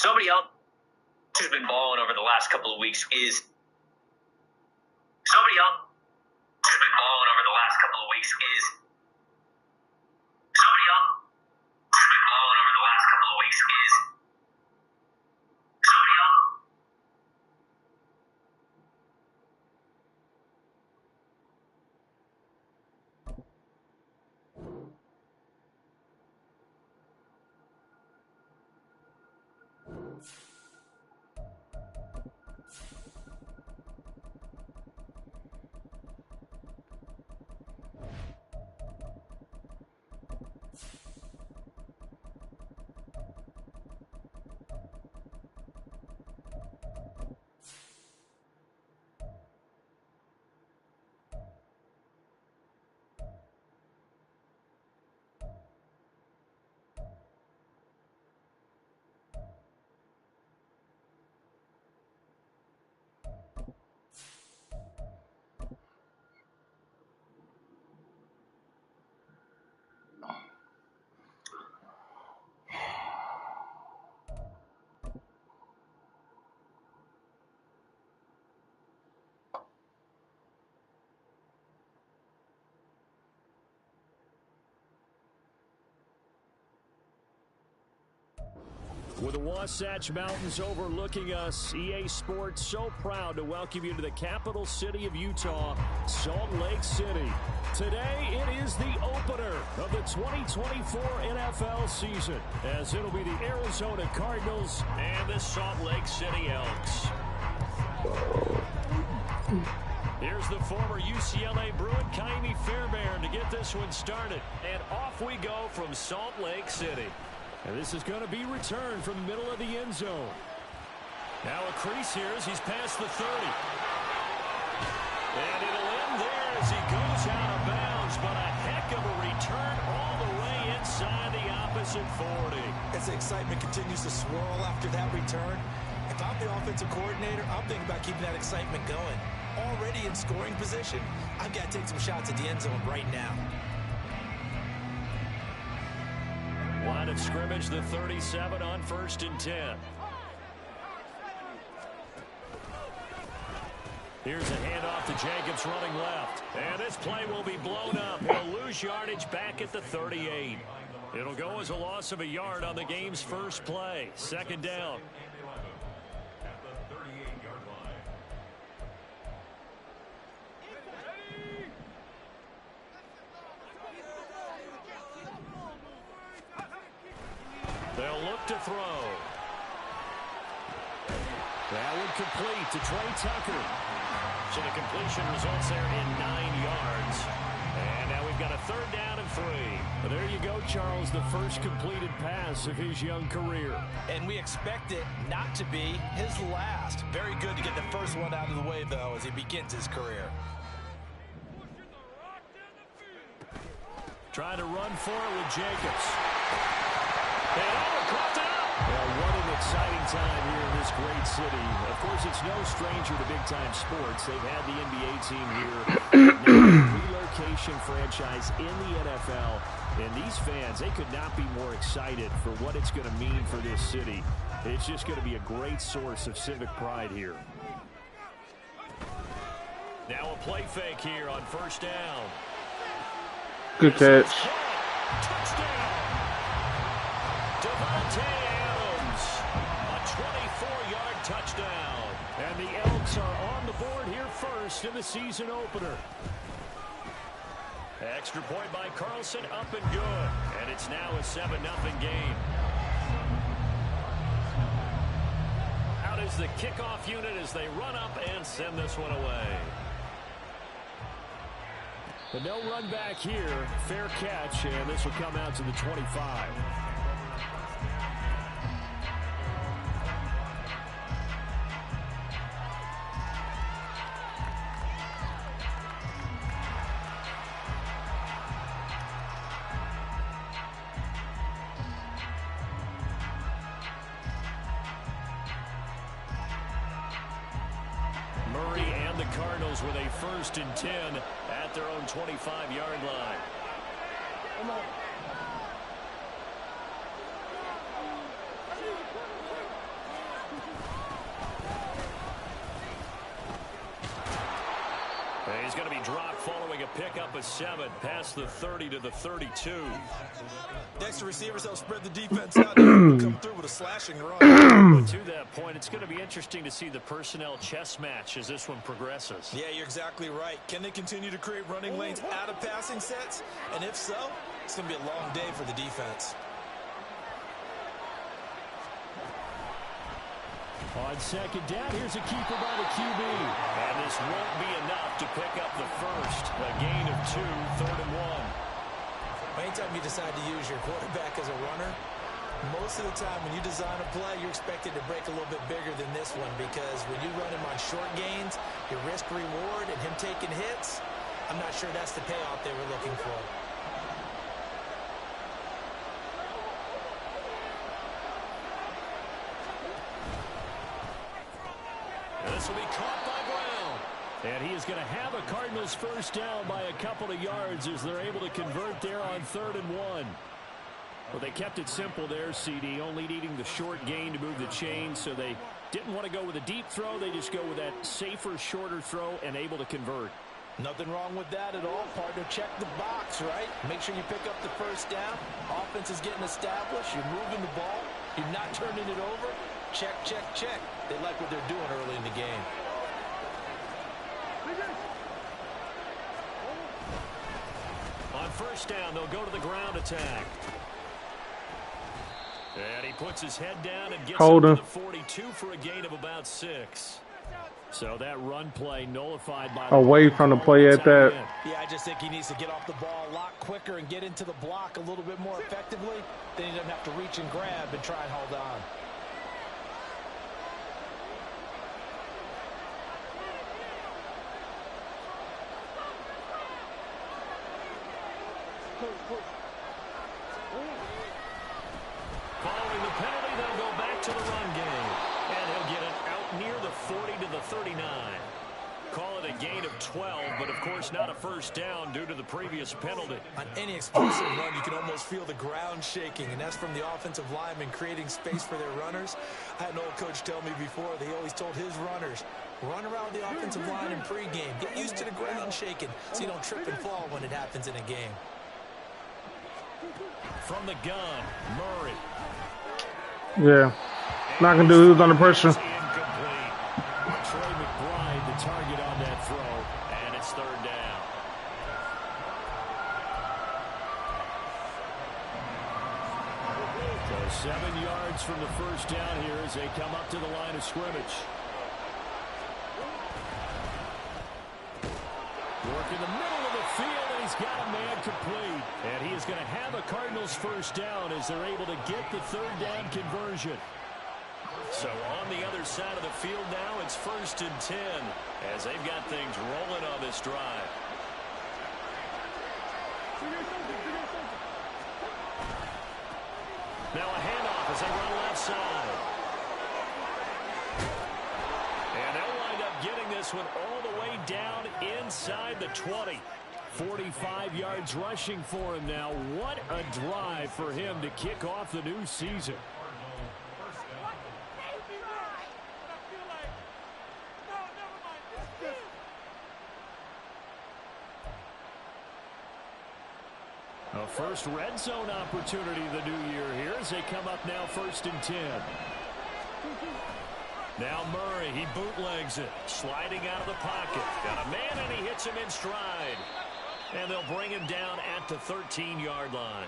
Somebody else who's been balling over the last couple of weeks is With the Wasatch Mountains overlooking us, EA Sports so proud to welcome you to the capital city of Utah, Salt Lake City. Today, it is the opener of the 2024 NFL season, as it'll be the Arizona Cardinals and the Salt Lake City Elks. Here's the former UCLA Bruin, Kaimi Fairbairn, to get this one started. And off we go from Salt Lake City. And this is going to be returned from the middle of the end zone. Now a crease here as he's past the 30. And it'll end there as he goes out of bounds. But a heck of a return all the way inside the opposite 40. As the excitement continues to swirl after that return, if I'm the offensive coordinator, I'm thinking about keeping that excitement going. Already in scoring position, I've got to take some shots at the end zone right now. Line of scrimmage, the 37 on 1st and 10. Here's a handoff to Jacobs running left. And this play will be blown up. He'll lose yardage back at the 38. It'll go as a loss of a yard on the game's first play. 2nd down. They'll look to throw. That one complete to Trey Tucker. So the completion results there in 9 yards. And now we've got a 3rd down and 3. Well, there you go, Charles, the first completed pass of his young career. And we expect it not to be his last. Very good to get the first one out of the way, though, as he begins his career. Trying to run for it with Jacobs. And caught it up. Well, what an exciting time here in this great city. Of course, it's no stranger to big-time sports. They've had the NBA team here. Now a relocation franchise in the NFL. And these fans, they could not be more excited for what it's going to mean for this city. It's just going to be a great source of civic pride here. Now a play fake here on 1st down. Good catch. Touchdown. Devontae Adams, a 24-yard touchdown. And the Elks are on the board here first in the season opener. Extra point by Carlson, up and good. And it's now a 7-0 game. Out is the kickoff unit as they run up and send this one away. But no run back here. Fair catch, and this will come out to the 25. Murray and the Cardinals with a 1st and 10 at their own 25-yard line. Come on. drop following a pickup of 7 past the 30 to the 32. Next to receivers, they'll spread the defense out and come through with a slashing run. But to that point, it's going to be interesting to see the personnel chess match as this one progresses. Yeah, you're exactly right. Can they continue to create running lanes out of passing sets? And if so, it's going to be a long day for the defense. On second down, here's a keeper by the QB. And this won't be enough to pick up the first. A gain of 2, 3rd and 1. Anytime you decide to use your quarterback as a runner, most of the time when you design a play, you're expected to break a little bit bigger than this one, because when you run him on short gains, your risk-reward and him taking hits, I'm not sure that's the payoff they were looking for. This will be caught by Brown. And he is going to have a Cardinals first down by a couple of yards as they're able to convert there on 3rd and 1. Well, they kept it simple there, CD, only needing the short gain to move the chain, so they didn't want to go with a deep throw. They just go with that safer, shorter throw and able to convert. Nothing wrong with that at all, partner. Check the box, right? Make sure you pick up the first down. Offense is getting established. You're moving the ball. You're not turning it over. Check, check, check. They like what they're doing early in the game. On first down, they'll go to the ground attack. And he puts his head down and gets up to the 42 for a gain of about 6. So that run play nullified by away from the play at that. Yeah, I just think he needs to get off the ball a lot quicker and get into the block a little bit more effectively. Then he doesn't have to reach and grab and try and hold on. Following the penalty, they'll go back to the run game. And he'll get it out near the 40 to the 39. Call it a gain of 12, but of course not a first down due to the previous penalty. On any explosive run, you can almost feel the ground shaking, and that's from the offensive linemen creating space for their runners. I had an old coach tell me before, they always told his runners, run around the offensive line in pregame. Get used to the ground shaking so you don't trip and fall when it happens in a game. From the gun, Murray. Yeah. Not going to do it. He was under pressure. Incomplete. Trey McBride, the target on that throw, and it's 3rd down. So 7 yards from the first down here as they come up to the line of scrimmage. Work in the middle of the field, and he's got a man complete. And he is going to have a Cardinals first down as they're able to get the 3rd down conversion. So on the other side of the field now, it's 1st and 10 as they've got things rolling on this drive. Now a handoff as they run left side. And they'll wind up getting this one all the way down inside the 20. 45 yards rushing for him now. What a drive for him to kick off the new season. A first red zone opportunity the new year here as they come up now 1st and 10. Now Murray, he bootlegs it, sliding out of the pocket. Got a man and he hits him in stride. And they'll bring him down at the 13-yard line.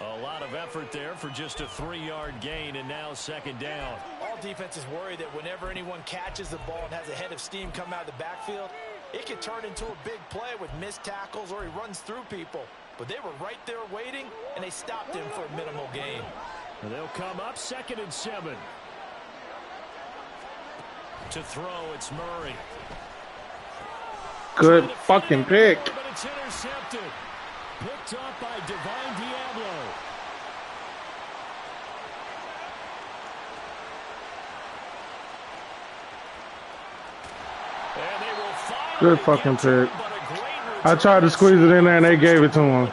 A lot of effort there for just a 3-yard gain, and now 2nd down. All defenses worry that whenever anyone catches the ball and has a head of steam come out of the backfield, it can turn into a big play with missed tackles or he runs through people. But they were right there waiting, and they stopped him for a minimal gain. And they'll come up 2nd and 7. To throw, it's Murray. Good fucking pick. But it's intercepted. Picked up by Divine Diablo. And they will finally Good fucking pick. but a great I tried to squeeze it in there and they gave it to him.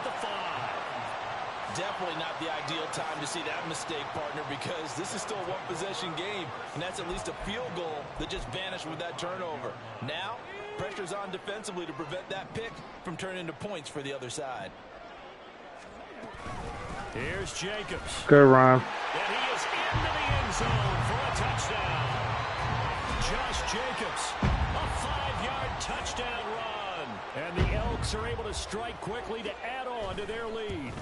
Definitely not the ideal time to see that mistake, partner, because this is still a one-possession game, and that's at least a field goal that just vanished with that turnover. Now, Pressure's on defensively to prevent that pick from turning into points for the other side. Here's Jacobs. Good run. And he is into the end zone for a touchdown. Josh Jacobs, a 5-yard touchdown run. And the Elks are able to strike quickly to add on to their lead.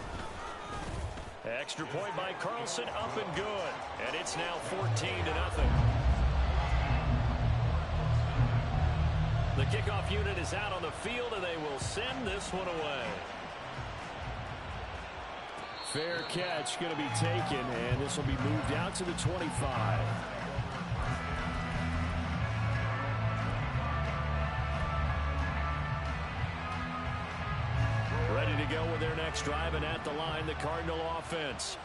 Extra point by Carlson, up and good. And it's now 14-0. The kickoff unit is out on the field, and they will send this one away. Fair catch going to be taken, and this will be moved out to the 25. Ready to go with their next drive, and at the line, the Cardinal offense.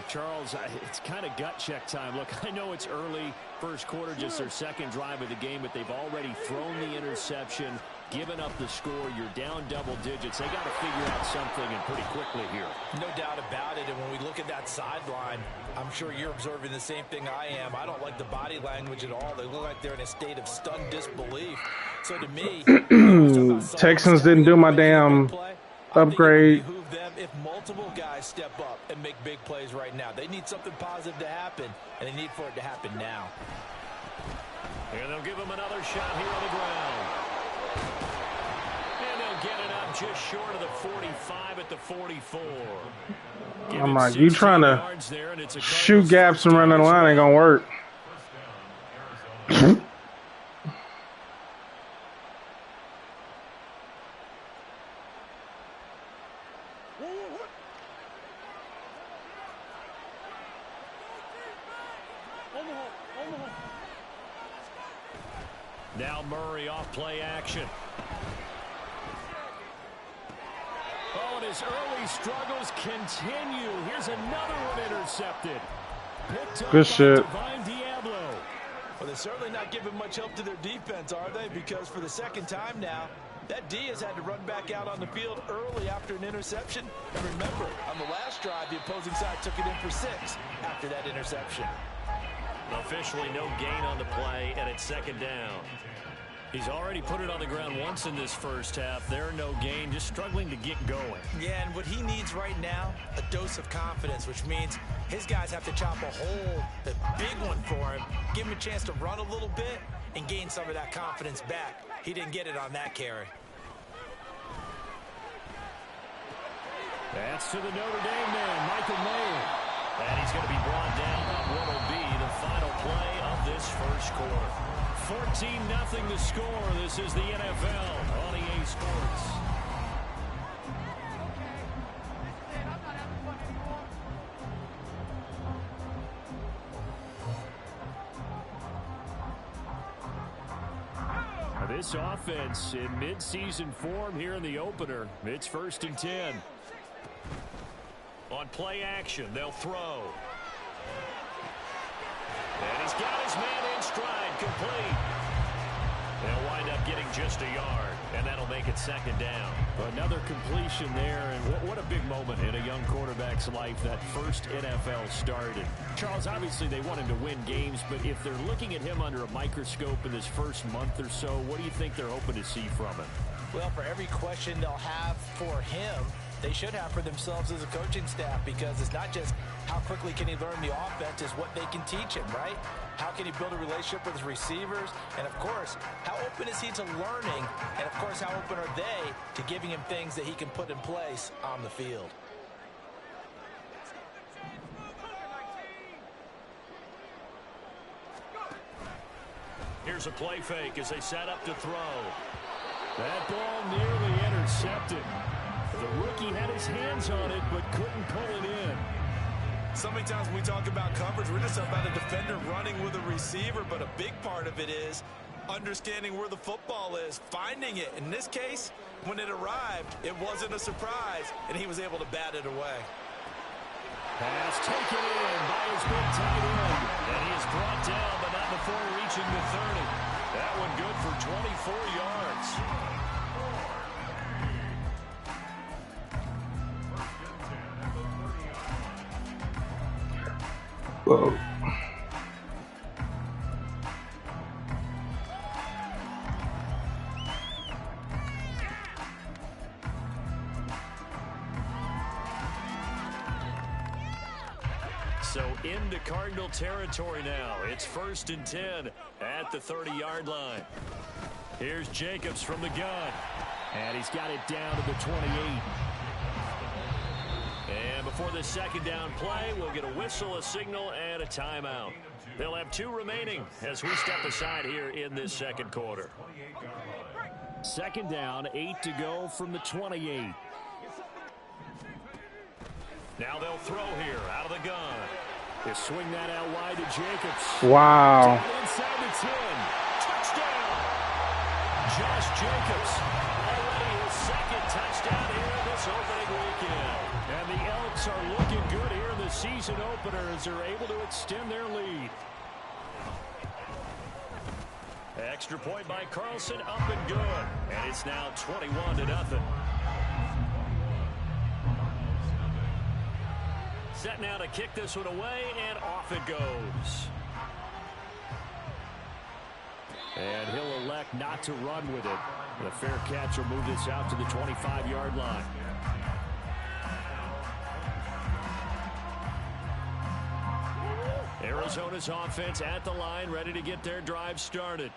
Charles, it's kind of gut check time. Look, I know it's early, first quarter, just their second drive of the game, but they've already thrown the interception, given up the score. You're down double digits. They got to figure out something, and pretty quickly here. No doubt about it, and when we look at that sideline, I'm sure you're observing the same thing I am. I don't like the body language at all. They look like they're in a state of stunned disbelief. So to me, Texans didn't do my damn upgrade. Them if multiple guys step up and make big plays right now. They need something positive to happen, and they need for it to happen now. And they'll give him another shot here on the ground. And they'll get it up just short of the 45 at the 44. I'm like, you trying to shoot gaps and run the line ain't gonna work. Now Murray off play action. Oh, and his early struggles continue. Here's another one intercepted. Picked up Good shit. Well, they're certainly not giving much help to their defense, are they? Because for the second time now, that D has had to run back out on the field early after an interception. And remember, on the last drive, the opposing side took it in for 6 after that interception. Officially no gain on the play, and it's second down. He's already put it on the ground once in this first half. There, no gain, just struggling to get going. Yeah, and what he needs right now, a dose of confidence, which means his guys have to chop a hole, a big one for him, give him a chance to run a little bit and gain some of that confidence back. He didn't get it on that carry. That's to the Notre Dame man, Michael Mayer. And he's going to be brought down on what will be the final play of this first quarter. 14-0 the score. This is the NFL on EA Sports. This offense in midseason form here in the opener. It's 1st and 10. On play action, they'll throw. And he's got his man in stride, complete. They'll wind up getting just a yard, and that'll make it second down. Another completion there, and what a big moment in a young quarterback's life, that first NFL start. And Charles, obviously they want him to win games, but if they're looking at him under a microscope in this first month or so, what do you think they're hoping to see from him? Well, for every question they'll have for him, they should have for themselves as a coaching staff, because it's not just how quickly can he learn the offense, it's what they can teach him, right? How can he build a relationship with his receivers? And, of course, how open is he to learning? And, of course, how open are they to giving him things that he can put in place on the field? Here's a play fake as they set up to throw. That ball nearly intercepted. The rookie had his hands on it, but couldn't pull it in. So many times when we talk about coverage, we're just about a defender running with a receiver, but a big part of it is understanding where the football is, finding it. In this case, when it arrived, it wasn't a surprise, and he was able to bat it away. Pass taken in by his big tight end. And he is brought down, but not before reaching the 30. That one good for 24 yards. Whoa. So into Cardinal territory now. It's 1st and 10 at the 30-yard line. Here's Jacobs from the gun. And he's got it down to the 28. And before the second down play, we'll get a whistle, a signal, and a timeout. They'll have 2 remaining as we step aside here in this second quarter. Second down, 8 to go from the 28. Now they'll throw here out of the gun. They swing that out wide to Jacobs. Wow. Inside the 10. Touchdown. Josh Jacobs. Already his second touchdown here in this opening weekend. And the Elks are looking good here in the season opener as they're able to extend their lead. Extra point by Carlson, up and good. And it's now 21-0. Set now to kick this one away, and off it goes. And he'll elect not to run with it. The fair catch will move this out to the 25-yard line. Arizona's offense at the line, ready to get their drive started.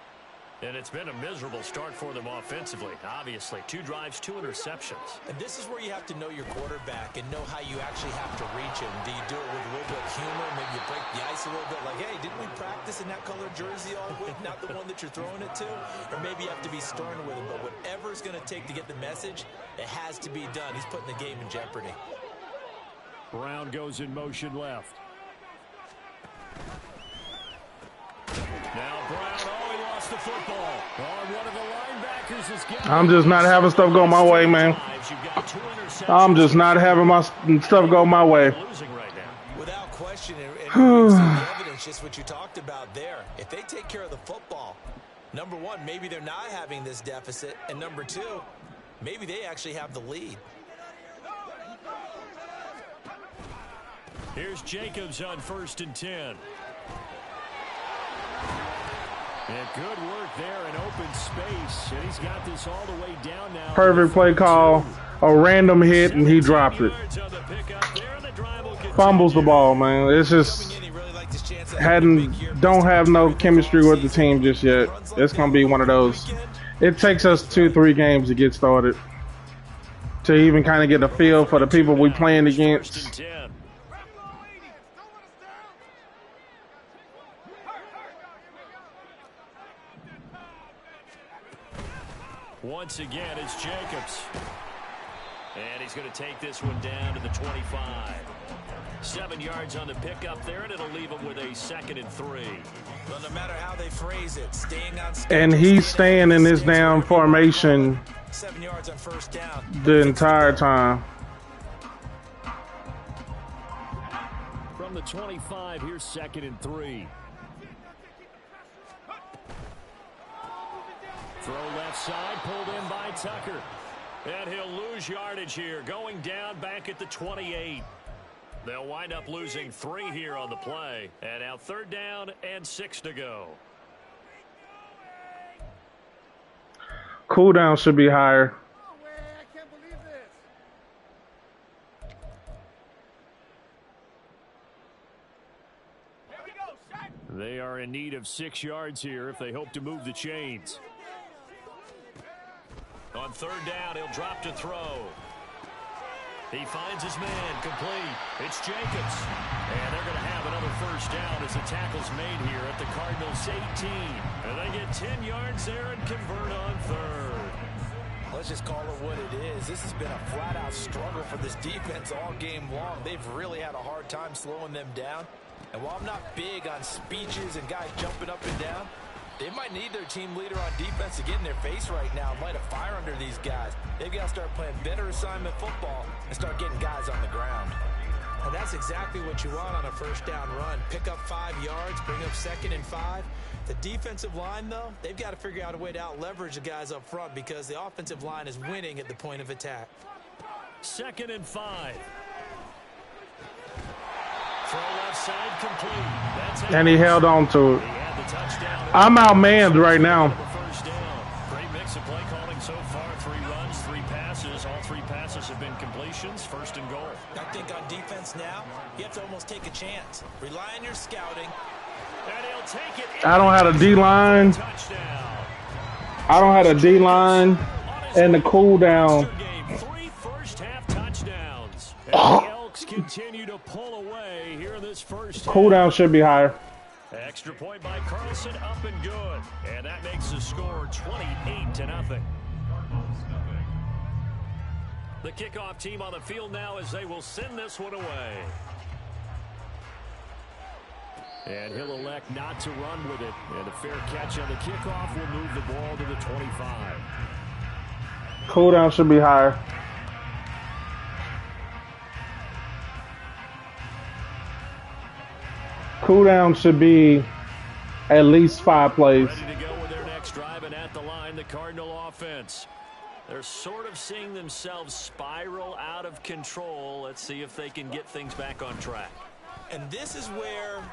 And it's been a miserable start for them offensively. Obviously, 2 drives, 2 interceptions. And this is where you have to know your quarterback and know how you actually have to reach him. Do you do it with a little bit of humor? Maybe you break the ice a little bit like, hey, didn't we practice in that color jersey all week? Not the one that you're throwing it to? Or maybe you have to be stern with him. But whatever it's going to take to get the message, it has to be done. He's putting the game in jeopardy. Brown goes in motion left. Now Brown, he lost the football. One of the linebackers is getting. I'm just not having stuff go my way, man. I'm just not having my stuff go my way. Without question, and the evidence, just what you talked about there. If they take care of the football, number one, maybe they're not having this deficit, and number two, maybe they actually have the lead. Here's Jacobs on 1st and 10. And good work there in open space. And he's got this all the way down now. Perfect play call. A random hit, and he dropped it. Fumbles the ball, man. It's just don't have no chemistry with the team just yet. It's going to be one of those. It takes us 2-3 games to get started, to even kind of get a feel for the people we playing against. Once again, it's Jacobs. And he's going to take this one down to the 25. 7 yards on the pickup there, and it'll leave him with a 2nd and 3. Well, no matter how they phrase it, staying on schedule, and he's staying in this down formation 7 yards on 1st down the entire time. From the 25, here's 2nd and 3. Throw left side, pulled in by Tucker. And he'll lose yardage here, going down back at the 28. They'll wind up losing 3 here on the play. And now 3rd down and 6 to go. Cooldown should be higher. They are in need of 6 yards here if they hope to move the chains. On 3rd down, he'll drop to throw. He finds his man, complete. It's Jacobs. And they're going to have another 1st down as the tackle's made here at the Cardinals' 18. And they get 10 yards there and convert on 3rd. Let's just call it what it is. This has been a flat-out struggle for this defense all game long. They've really had a hard time slowing them down. And while I'm not big on speeches and guys jumping up and down, they might need their team leader on defense to get in their face right now and light a fire under these guys. They've got to start playing better assignment football and start getting guys on the ground. And that's exactly what you want on a 1st down run. Pick up 5 yards, bring up 2nd and 5. The defensive line, though, they've got to figure out a way to out-leverage the guys up front because the offensive line is winning at the point of attack. 2nd and 5. Throw left side complete. And he held on to it. I'm outmanned right now. Great mix of play calling so far. 3 runs, 3 passes. All 3 passes have been completions. formations, 1st and goal. I think on defense now, you have to almost take a chance. Rely on your scouting. And he'll take it. I don't have a D-line. I don't have a D-line and the cool down. 3 first-half touchdowns. And the Elks continue to pull away here in this first half. Cool down should be higher. Extra point by Carlson, up and good. And that makes the score 28-0. The kickoff team on the field now as they will send this one away. And he'll elect not to run with it. And a fair catch on the kickoff will move the ball to the 25. Cool down should be higher. Cool down should be at least 5 plays. Ready to go with their next drive, and at the line, the Cardinal offense. They're sort of seeing themselves spiral out of control. Let's see if they can get things back on track. And this is where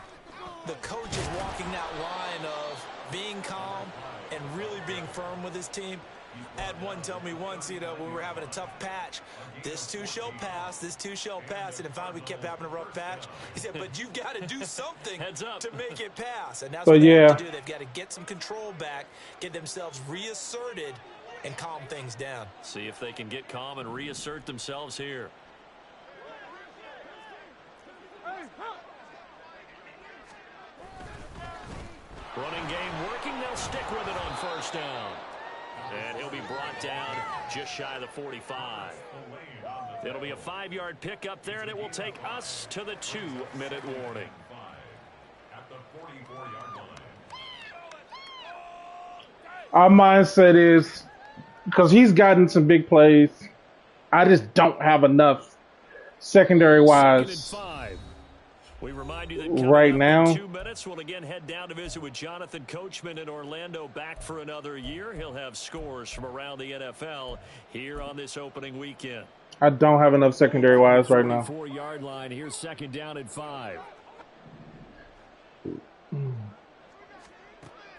the coach is walking that line of being calm and really being firm with his team. Had one tell me once, you know, when we were having a tough patch, this too shall pass, this too shall pass. And then finally we kept having a rough patch. He said, but you've got to do something to make it pass. And that's what they have to do. They've got to get some control back, get themselves reasserted, and calm things down. See if they can get calm and reassert themselves here. Running game working. They'll stick with it on 1st down. And he'll be brought down just shy of the 45. It'll be a 5-yard pickup there, and it will take us to the 2-minute warning. Our mindset is, because he's gotten some big plays, I just don't have enough secondary-wise. We remind you that right now, in 2 minutes, we'll again head down to visit with Jonathan Coachman in Orlando, back for another year. He'll have scores from around the NFL here on this opening weekend. I don't have enough secondary-wise right now. 4-yard line. Here's 2nd down and 5.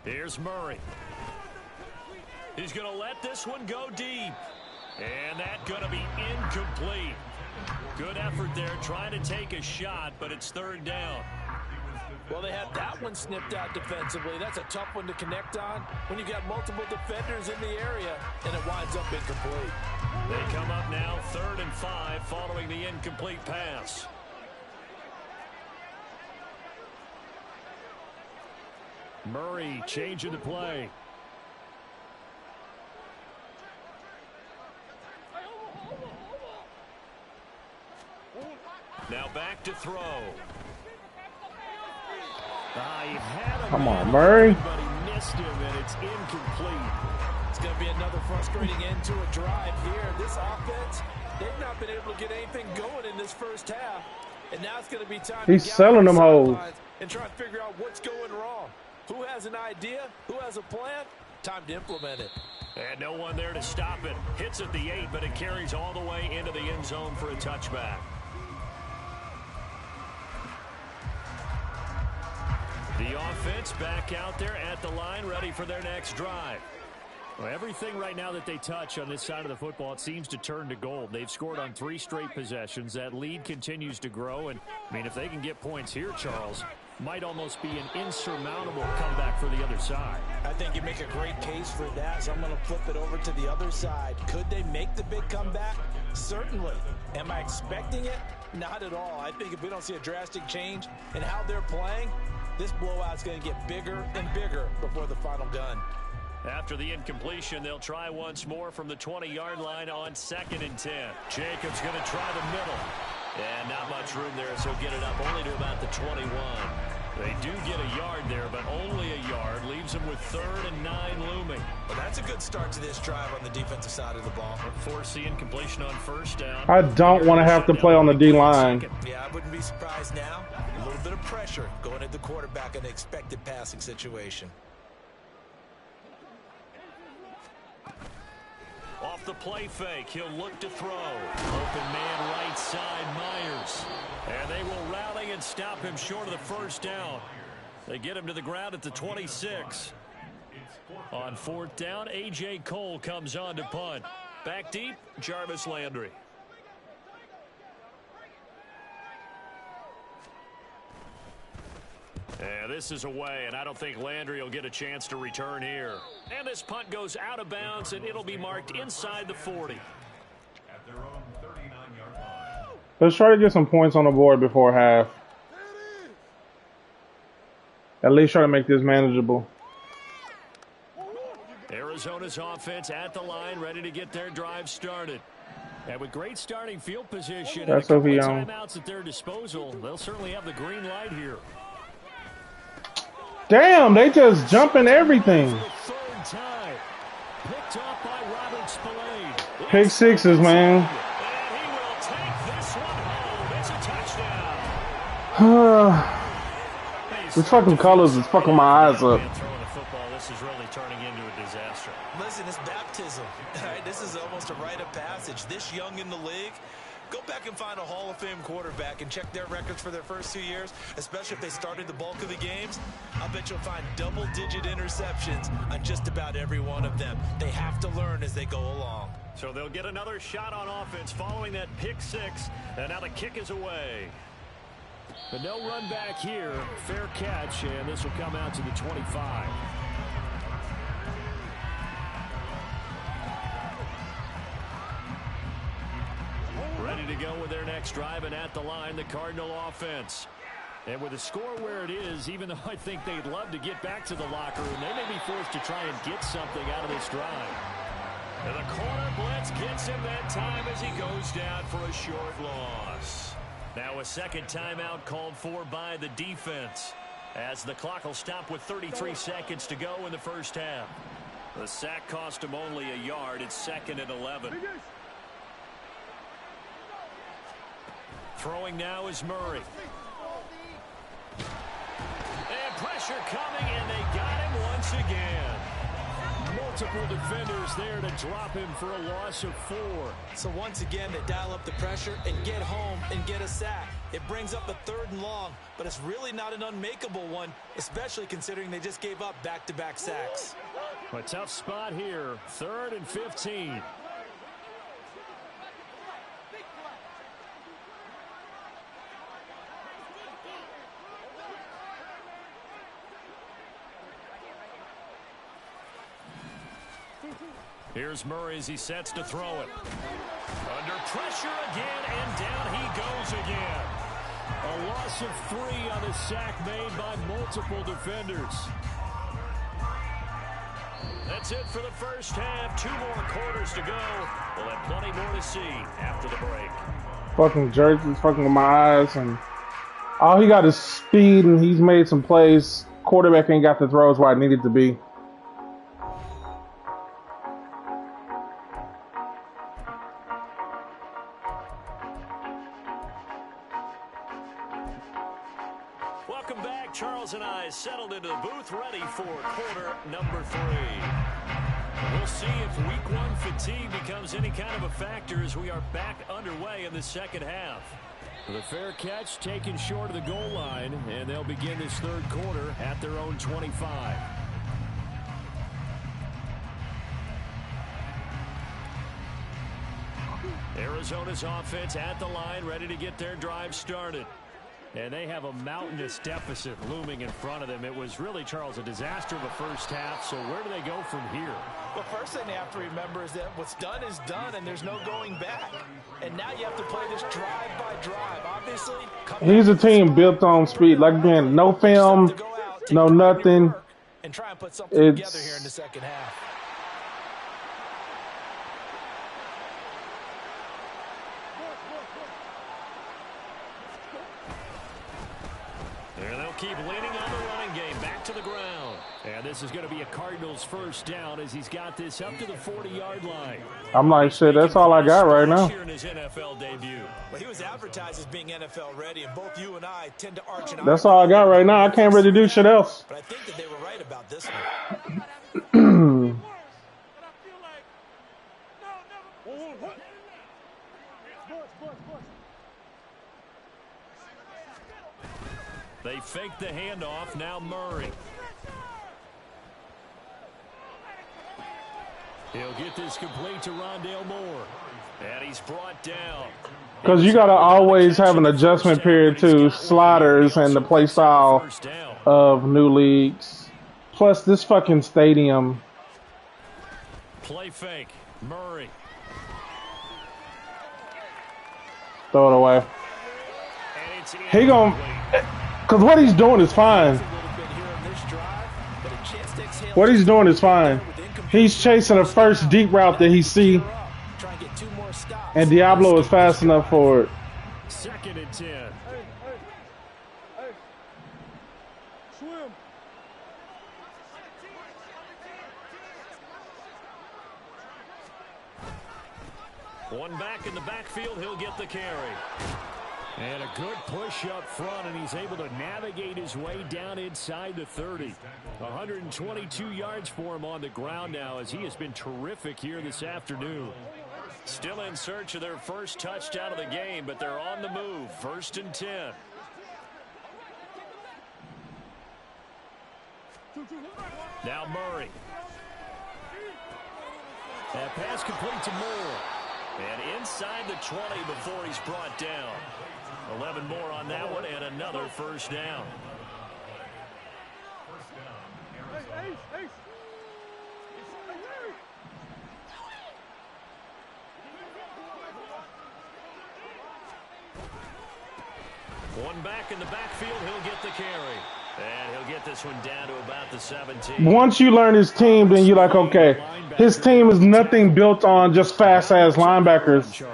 Here's Murray. He's going to let this one go deep. And that's going to be incomplete. Good effort there, trying to take a shot, but it's 3rd down. Well, they had that one snipped out defensively. That's a tough one to connect on when you got multiple defenders in the area, and it winds up incomplete. They come up now 3rd and 5 following the incomplete pass. Murray changing the play. Now back to throw. Come on, Murray. But he missed him, and it's incomplete. It's going to be another frustrating end to a drive here. This offense, they've not been able to get anything going in this first half. And now it's going to be time He's to selling them hoes and try to figure out what's going wrong. Who has an idea? Who has a plan? Time to implement it. And no one there to stop it. Hits at the 8, but it carries all the way into the end zone for a touchback. The offense back out there at the line, ready for their next drive. Well, everything right now that they touch on this side of the football, it seems to turn to gold. They've scored on 3 straight possessions. That lead continues to grow. And, I mean, if they can get points here, Charles, might almost be an insurmountable comeback for the other side. I think you make a great case for that, so I'm going to flip it over to the other side. Could they make the big comeback? Certainly. Am I expecting it? Not at all. I think if we don't see a drastic change in how they're playing, this blowout's going to get bigger and bigger before the final gun. After the incompletion, they'll try once more from the 20-yard line on 2nd and 10. Jacobs going to try the middle. And not much room there, so get it up only to about the 21. They do get a yard there, but only a yard. Leaves them with 3rd and 9 looming. Well, that's a good start to this drive on the defensive side of the ball. Force the incompletion on 1st down. I don't want to have to play on the D-line. Yeah, I wouldn't be surprised now. A little bit of pressure going at the quarterback in an expected passing situation. Off the play fake, he'll look to throw. Open man right side, Myers. And they will rally and stop him short of the 1st down. They get him to the ground at the 26. On 4th down, A.J. Cole comes on to punt. Back deep, Jarvis Landry. And this is away, and I don't think Landry will get a chance to return here. And this punt goes out of bounds, and it'll be marked inside the 40. At their own 39-yard line. Let's try to get some points on the board before half. At least try to make this manageable. Arizona's offense at the line, ready to get their drive started. And with great starting field position and a couple of timeouts at their disposal, they'll certainly have the green light here. Damn, they just jumping everything. Third time. Picked up by Robert Spillane. Pick sixes, man. And he will take this one home. It's a touchdown. This fucking colors is fucking my eyes up. Throwing the football, this is really turning into a disaster. Listen, it's baptism. Right? This is almost a rite of passage. This young in the league, go back and find a Hall of Fame quarterback and check their records for their first 2 years, especially if they started the bulk of the games. I'll bet you'll find double-digit interceptions on just about every one of them. They have to learn as they go along. So they'll get another shot on offense following that pick six, and now the kick is away. But no run back here. Fair catch, and this will come out to the 25. Ready to go with their next drive, and at the line, the Cardinal offense. And with the score where it is, even though I think they'd love to get back to the locker room, they may be forced to try and get something out of this drive. And the corner blitz gets him that time as he goes down for a short loss. Now a second timeout called for by the defense, as the clock will stop with 33 seconds to go in the first half. The sack cost him only a yard. It's 2nd and 11. Throwing now is Murray. And pressure coming, and they got him once again. Multiple defenders there to drop him for a loss of 4. So once again, they dial up the pressure and get home and get a sack. It brings up a 3rd and long, but it's really not an unmakeable one, especially considering they just gave up back-to-back sacks. A tough spot here, 3rd and 15. Here's Murray as he sets to throw it. Under pressure again, and down he goes again. A loss of 3 on the sack made by multiple defenders. That's it for the first half. 2 more quarters to go. We'll have plenty more to see after the break. Fucking jerseys, fucking with my eyes, and all he got is speed, and he's made some plays. Quarterback ain't got the throws where I needed to be. Welcome back. Charles and I settled into the booth, ready for quarter number 3. We'll see if week 1 fatigue becomes any kind of a factor as we are back underway in the second half. The fair catch taken short of the goal line, and they'll begin this 3rd quarter at their own 25. Arizona's offense at the line, ready to get their drive started. And they have a mountainous deficit looming in front of them. It was really, Charles, a disaster of a first half. So where do they go from here? Well, first thing they have to remember is that what's done is done, and there's no going back. And now you have to play this drive by drive. Obviously, he's a team built on speed, like being no film, no nothing. And try and put something together here in the second half. And they'll keep leaning on the running game back to the ground. And this is going to be a Cardinals first down as he's got this up to the 40-yard line. I'm like, shit, that's all I got right now. In his NFL debut. Well, he was advertised as being NFL ready, and both you and I tend to arch an That's all I got right now. I can't really do shit else. But I think that they were right about this one. They fake the handoff. Now Murray. He'll get this complete to Rondale Moore. And he's brought down. Because you got to always have an adjustment period to sliders and the play style of new leagues. Plus, this fucking stadium. Play fake. Murray. Throw it away. And it's He gon' cause what he's doing is fine. What he's doing is fine. He's chasing the first deep route that he see, and Diablo is fast enough for it. 2nd and 10. One back in the backfield, he'll get the carry. And a good push up front, and he's able to navigate his way down inside the 30. 122 yards for him on the ground now, as he has been terrific here this afternoon. Still in search of their first touchdown of the game, but they're on the move. 1st and 10. Now Murray. That pass complete to Moore. And inside the 20 before he's brought down. 11 more on that one, and another first down. One back in the backfield, he'll get the carry. And he'll get this one down to about the 17. Once you learn his team, then you're like, okay, his team is nothing built on just fast-ass linebackers.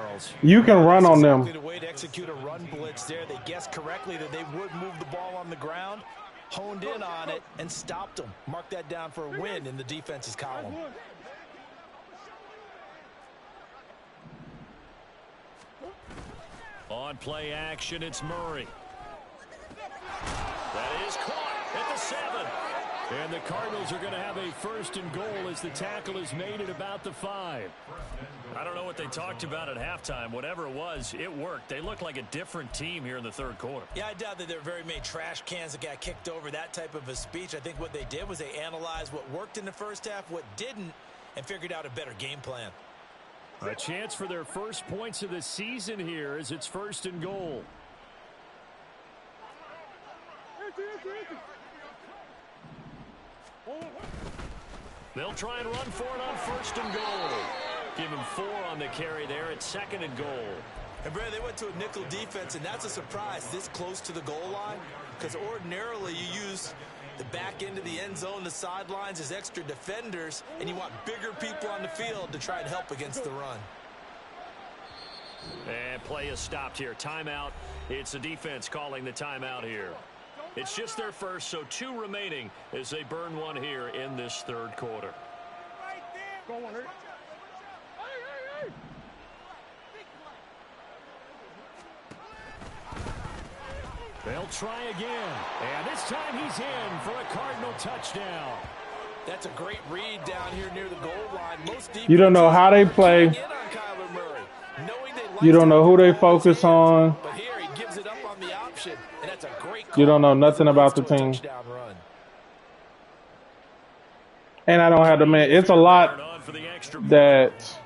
You can run on them. The way to execute a run blitz there. They guessed correctly that they would move the ball on the ground, honed in on it, and stopped them. Mark that down for a win in the defense's column. On play action, it's Murray. That is caught at the 7. And the Cardinals are going to have a 1st and goal as the tackle is made at about the 5. I don't know what they talked about at halftime. Whatever it was, it worked. They look like a different team here in the 3rd quarter. Yeah, I doubt that there were very many trash cans that got kicked over, that type of a speech. I think what they did was they analyzed what worked in the first half, what didn't, and figured out a better game plan. A chance for their first points of the season here as it's 1st and goal. They'll try and run for it on 1st and goal. Give him 4 on the carry there at 2nd and goal. And Brad, they went to a nickel defense, and that's a surprise this close to the goal line, because ordinarily you use the back end of the end zone, the sidelines as extra defenders, and you want bigger people on the field to try and help against the run. And play is stopped here. Timeout. It's the defense calling the timeout here. It's just their first, so 2 remaining as they burn one here in this 3rd quarter. They'll try again, and this time he's in for a Cardinal touchdown. That's a great read down here near the goal line. Most You don't know how they play. You don't know who they focus on. But here he gives it up on the option, and that's a great call. You don't know nothing about the team. And I don't have to admit, it's a lot that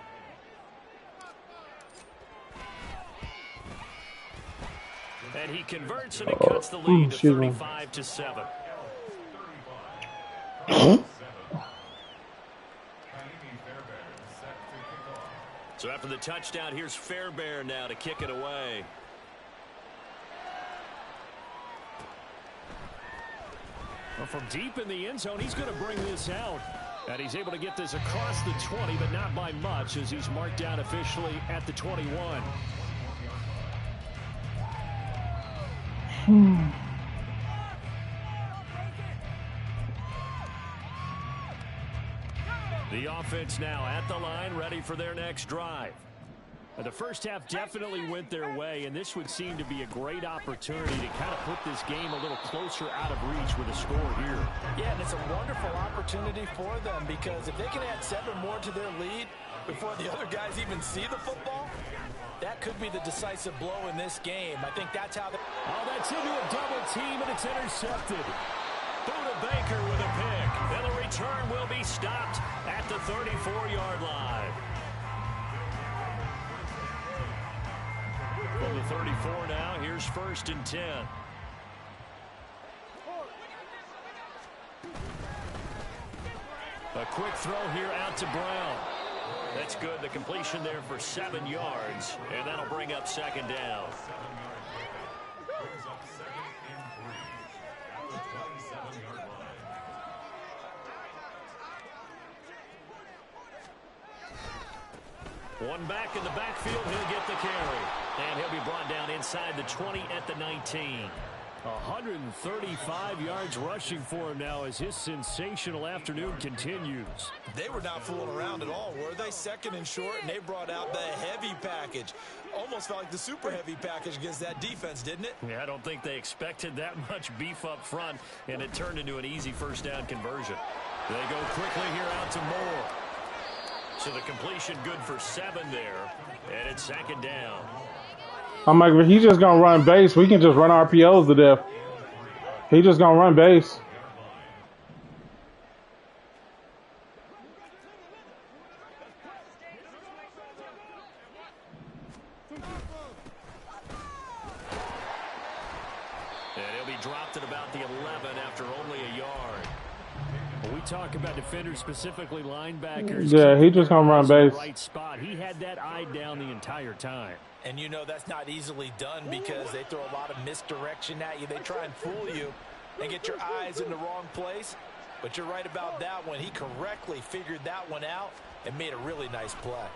and he converts and it cuts the lead to 35-7. So after the touchdown, here's Fairbairn now to kick it away. Well, from deep in the end zone, he's going to bring this out. And he's able to get this across the 20, but not by much, as he's marked down officially at the 21. The offense now at the line, ready for their next drive. The first half definitely went their way, and this would seem to be a great opportunity to kind of put this game a little closer out of reach with a score here. Yeah, and it's a wonderful opportunity for them, because if they can add 7 more to their lead before the other guys even see the football, that could be the decisive blow in this game. I think that's how they... Oh, that's into a double team, and it's intercepted. Buda Baker with a pick. And the return will be stopped at the 34-yard line. From the 34 now, here's 1st and 10. A quick throw here out to Brown. That's good. The completion there for 7 yards, and that'll bring up second down. Brings up second and 3 at the 27-yard line. One back in the backfield. He'll get the carry. And he'll be brought down inside the 20 at the 19. 135 yards rushing for him now as his sensational afternoon continues. They were not fooling around at all, were they? Second and short, and they brought out the heavy package. Almost felt like the super heavy package against that defense, didn't it? Yeah, I don't think they expected that much beef up front, and it turned into an easy first down conversion. They go quickly here out to Moore. So the completion good for 7 there, and it's second down. I'm like, if he's just gonna run base, we can just run RPOs to death. He just gonna run base. And he'll be dropped at about the 11 after only a yard. When we talk about defenders, specifically linebackers. Yeah, he just gonna run base. Right spot. He had that eye down the entire time. And you know that's not easily done because they throw a lot of misdirection at you. They try and fool you and get your eyes in the wrong place. But you're right about that one. He correctly figured that one out and made a really nice play.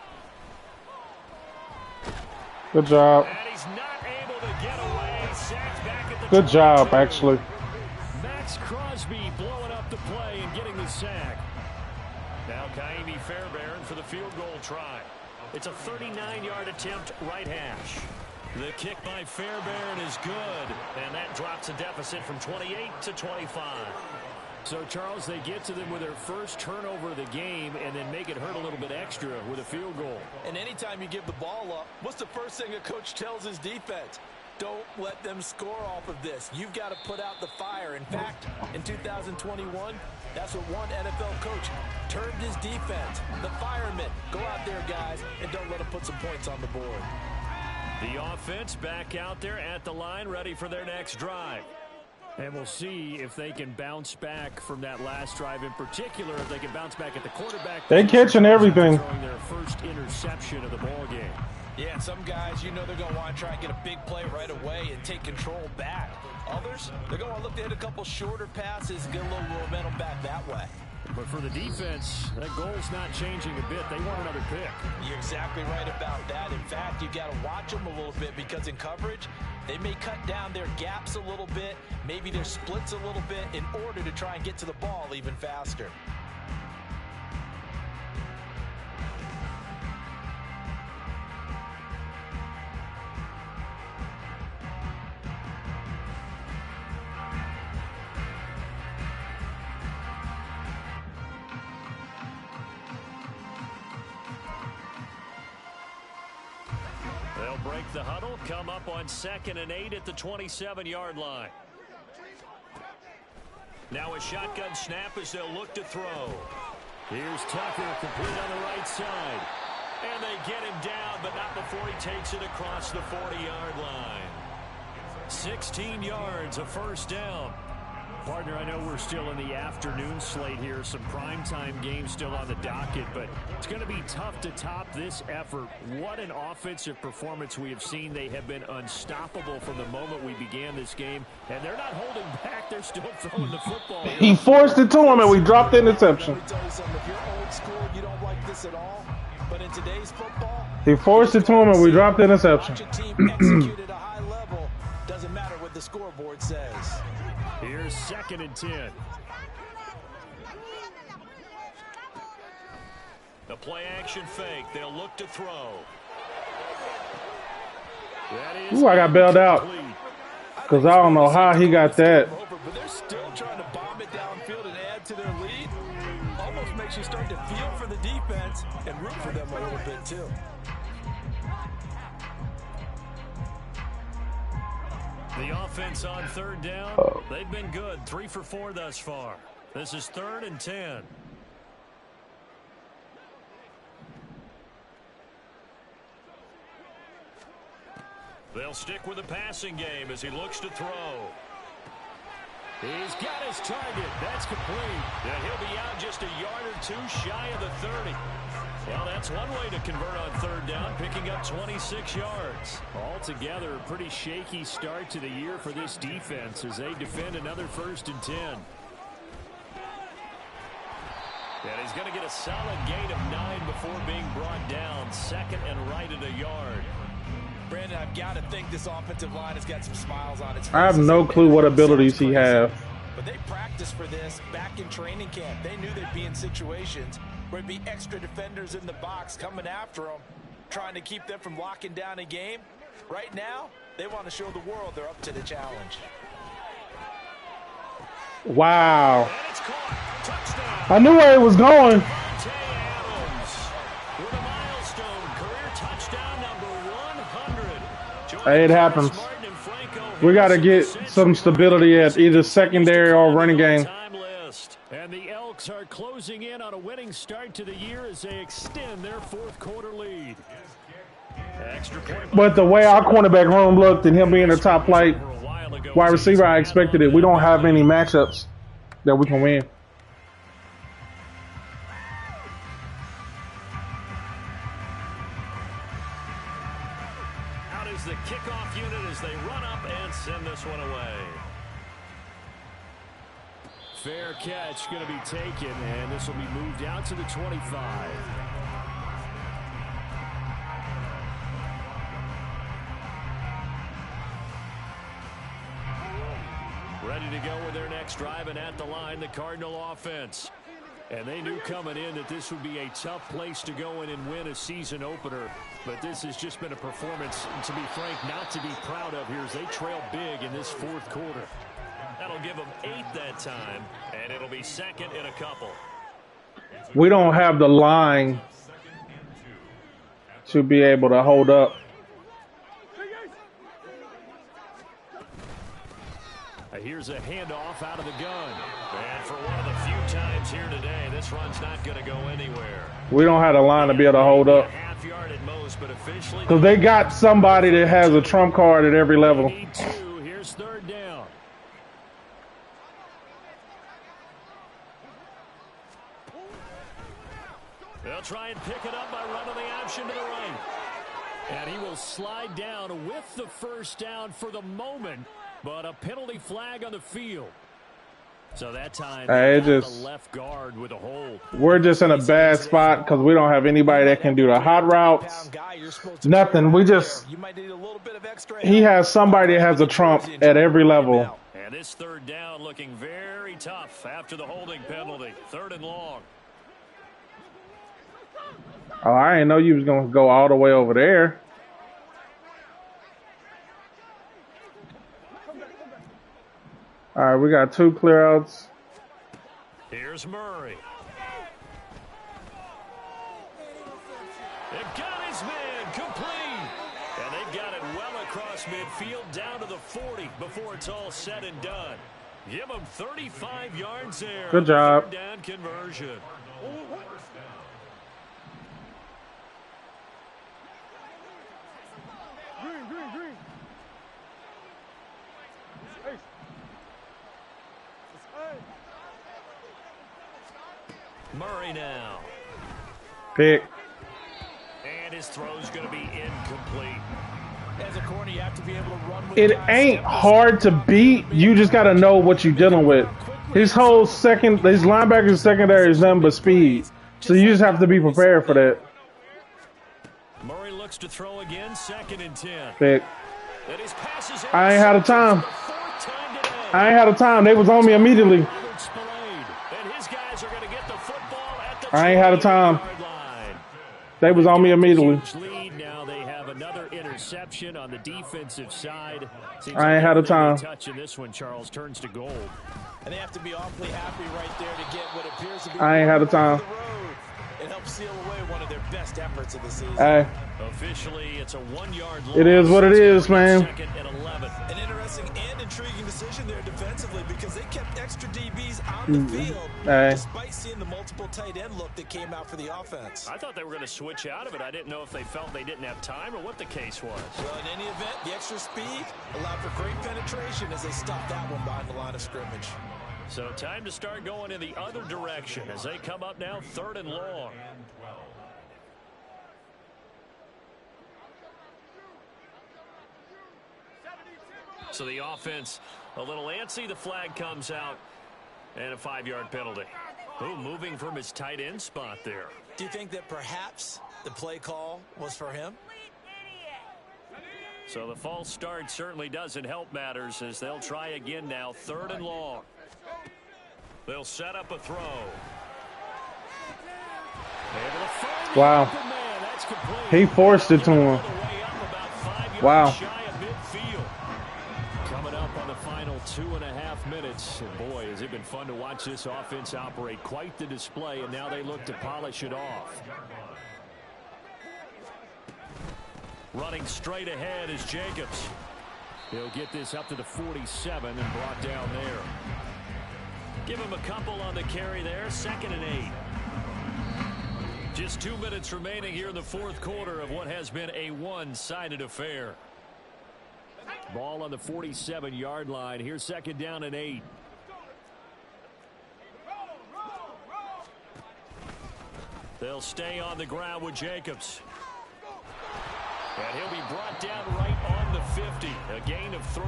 Good job. And he's not able to get away. Sacked back at the Good job, actually. Max Crosby blowing up the play and getting the sack. Now Kaimi Fairbairn for the field goal try. It's a 39-yard attempt, right hash. The kick by Fairbairn is good, and that drops a deficit from 28 to 25. So, Charles, they get to them with their first turnover of the game and then make it hurt a little bit extra with a field goal. And anytime you give the ball up, what's the first thing a coach tells his defense? Don't let them score off of this. You've got to put out the fire. In fact, in 2021, that's what one NFL coach termed his defense. The firemen. Go out there, guys, and don't let them put some points on the board. The offense back out there at the line, ready for their next drive. And we'll see if they can bounce back from that last drive, in particular, if they can bounce back at the quarterback. They catching everything. Throwing their first interception of the ball game. Yeah, some guys, you know they're going to want to try and get a big play right away and take control back. Others, they're going to look to hit a couple shorter passes and get a little momentum back that way. But for the defense, that goal's not changing a bit. They want another pick. You're exactly right about that. In fact, you've got to watch them a little bit because in coverage, they may cut down their gaps a little bit, maybe their splits a little bit in order to try and get to the ball even faster. They'll break the huddle, come up on 2nd and 8 at the 27-yard line. Now a shotgun snap as they'll look to throw. Here's Tucker, complete on the right side. And they get him down, but not before he takes it across the 40-yard line. 16 yards, a first down. Partner, I know we're still in the afternoon slate here, some primetime games still on the docket, but it's going to be tough to top this effort. What an offensive performance we have seen. They have been unstoppable from the moment we began this game, and they're not holding back. They're still throwing the football. He forced it to him, and we dropped the interception. Let me tell you something. If you're old school, you don't like this at all. But in today's football, He forced it to him, and we dropped the interception. watch a team execute at a high level. Doesn't matter what the scoreboard says. Here's 2nd and 10. The play action fake. They'll look to throw. That is Ooh, I got bailed out. Because I don't know how he got that. But they're still trying to bomb it downfield and add to their lead. Almost makes you start to feel for the defense and root for them a little bit too. The offense on 3rd down, they've been good. 3 for 4 thus far. This is 3rd and 10. They'll stick with the passing game as he looks to throw. He's got his target. That's complete. And he'll be out just a yard or two shy of the 30. Well, that's one way to convert on third down, picking up 26 yards. Altogether, a pretty shaky start to the year for this defense as they defend another 1st and 10. And he's going to get a solid gain of 9 before being brought down. 2nd and right at a yard. Brandon, I've got to think this offensive line has got some smiles on its face. I have no clue what abilities he has. But they practiced for this back in training camp. They knew they'd be in situations where it'd be extra defenders in the box coming after them, trying to keep them from locking down a game. Right now, they want to show the world they're up to the challenge. Wow. I knew where it was going. Hey, it happens. We got to get some stability at either secondary or running game. And the Elks are closing in on a winning start to the year as they extend their 4th quarter lead. But the way our cornerback room looked and him being the top flight wide receiver, I expected it. We don't have any matchups that we can win. Out is the kickoff unit as they run up and send this one away. Fair catch going to be taken, and this will be moved out to the 25. Ready to go with their next drive, and at the line, the Cardinal offense. And they knew coming in that this would be a tough place to go in and win a season opener. But this has just been a performance, to be frank, not to be proud of here as they trail big in this 4th quarter. That'll give them 8 that time, and it'll be 2nd in a couple. We don't have the line to be able to hold up. Here's a handoff out of the gun. And for one of the few times here today, this run's not going to go anywhere. We don't have the line to be able to hold up. Half yard at most, but officially, because they got somebody that has a trump card at every level. Here's 3rd down. They'll try and pick it up by running the option to the right. And he will slide down with the 1st down for the moment, but a penalty flag on the field. So that time, the left guard with a hold. We're just in a bad spot because we don't have anybody that can do the hot routes. Nothing. We just. He has somebody that has a trump at every level. And this 3rd down looking very tough after the holding penalty. 3rd and long. Oh, I didn't know you was going to go all the way over there. All right, we got 2 clearouts. Here's Murray. They've got his man complete. And they've got it well across midfield down to the 40 before it's all said and done. Give them 35 yards there. Good job. 3rd down conversion. Murray now. Pick. And his throw's going to be incomplete. As a corner, you have to be able to run with it ain't hard to beat. You just got to know what you're dealing with. His linebackers secondary is nothing but speed. So you just have to be prepared for that. Murray looks to throw again, 2nd and 10. Pick. I ain't had a time. I ain't had a time. They was on me immediately. I ain't had a time. They was on me immediately. Now they have another interception on the defensive side. I ain't had a time. Touching this one, Charles turns to gold. And they have to be awfully happy right there to get what appears to be. I ain't had a time. It helped seal away one of their best efforts of the season. Hey, Officially, it's a 1-yard loss. it is what it is, man. Second and 11. An interesting and intriguing decision there defensively because they kept extra DBs on the field despite seeing the multiple tight end look that came out for the offense. I thought they were going to switch out of it. I didn't know if they felt they didn't have time or what the case was. Well, in any event, the extra speed allowed for great penetration as they stopped that one behind the line of scrimmage. So time to start going in the other direction as they come up now 3rd and long. So the offense a little antsy. The flag comes out and a 5-yard penalty. Oh, moving from his tight end spot there. Do you think that perhaps the play call was for him? So the false start certainly doesn't help matters as they'll try again now 3rd and long. They'll set up a throw. Wow. He forced it to him. Wow. Coming up on the final 2.5 minutes. And boy, has it been fun to watch this offense operate. Quite the display, and now they look to polish it off. Running straight ahead is Jacobs. He'll get this up to the 47 and brought down there. Give him a couple on the carry there. 2nd and 8. Just 2 minutes remaining here in the 4th quarter of what has been a one-sided affair. Ball on the 47-yard line. Here's 2nd down and 8. They'll stay on the ground with Jacobs. And he'll be brought down right on the 50. A gain of 3.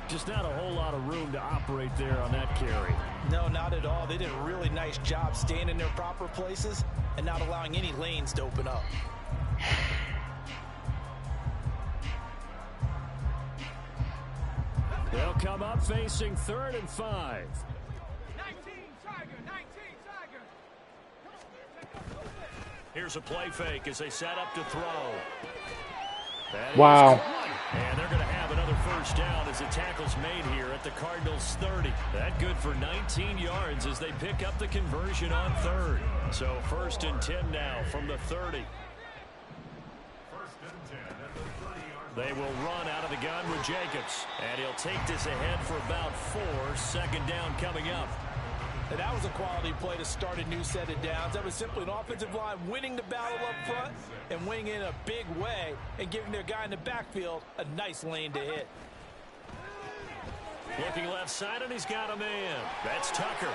Just not a whole lot of room to operate there on that carry. No, not at all. They did a really nice job staying in their proper places and not allowing any lanes to open up. They'll come up facing 3rd and 5. 19 Tiger, 19 Tiger. Here's a play fake as they set up to throw. Wow. And they're going to have another 1st down as the tackle's made here at the Cardinals' 30. That good for 19 yards as they pick up the conversion on 3rd. So 1st and 10 now from the 30. They will run out of the gun with Jacobs. And he'll take this ahead for about 4. 2nd down coming up. And that was a quality play to start a new set of downs. That was simply an offensive line winning the battle up front and winning in a big way and giving their guy in the backfield a nice lane to hit. Looking left side, and he's got a man. That's Tucker.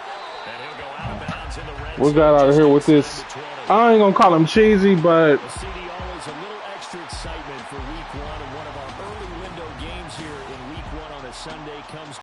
And he'll go out of bounds in the red We got out of here with this. I ain't going to call him cheesy, but CD always a little extra excitement for week 1. And one of our early window games here in week 1 on a Sunday comes